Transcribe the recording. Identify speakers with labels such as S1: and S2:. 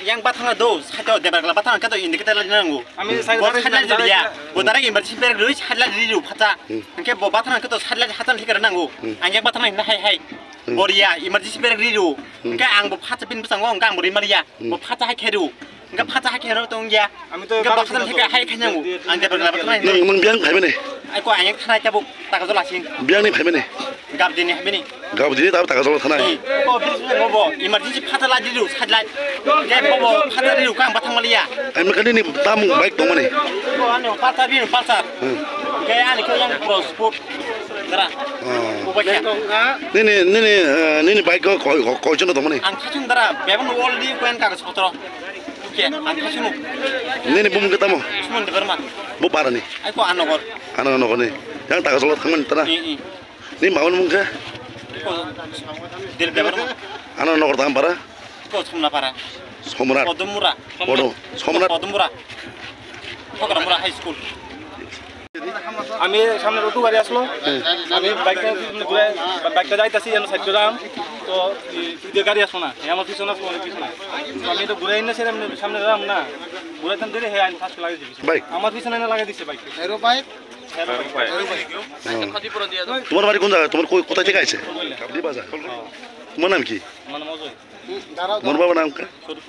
S1: yang batang do satu debar la batang kato indikator la nangu ami sadla dia bodara emergency per lu sadla diru phacha ke bo batang kato sadla hatal thikar nangu anjak batang na hai boria emergency per diru ke ang bo phacha pin busang ang gang bori maria bo phacha hai kheru ke phacha hai kheru tong ya ami to ke batang thikar hai khanyangu ang debar la batang
S2: nang biang phai bane
S1: ai ko anjak thana cabuk taka jola sing
S2: biang ni phai bane
S1: gab dini habini
S2: gab dini ta taka jola thana
S1: ko bo emergency phacha la diru sadla ke bo phacha diru kang batang malia
S2: ai makani ni tamu baik dong mane
S1: ko ane phacha diru phacha ke ani ko yang sport dara ko baca
S2: ni baik ko jono dong mane
S1: ang khachung dara bebon wall di ko en ka spotro oke ang khachung
S2: ni bum ketemu
S1: sumun de berma
S2: bu para ni
S1: ai ko anogor
S2: ni yang taka jola thangan tana ni maun mungke
S1: ko del beberma
S2: anogor tang para
S1: ko sumna para
S2: somrat
S1: Podumura
S2: somrat
S1: Podumura Podumura high school
S3: আমি সামনে auto গাড়ি আসলো আমি বাইকটা যাইতাছি আমি side যাম তো ঈদের গাড়ি আসলো না আমার পিছনে আসলো অনেক পিছনে তো আমি তো ঘুরে এনে সামনে যাম না ঘুরাইতাম দিলে হ্যাঁ আমি ফার্স্ট লাগিয়ে দিয়েছি আমার পিছনে এনে লাগিয়ে দিচ্ছে বাইক হেরো বাইক
S2: তোমার বাড়ি কোন জায়গা তোমার কোথায় থেকে আছে কাবলি বাজার তোমার নাম কি
S3: মানে মজা
S2: মোর বাবার নাম কা
S3: স্বরূপ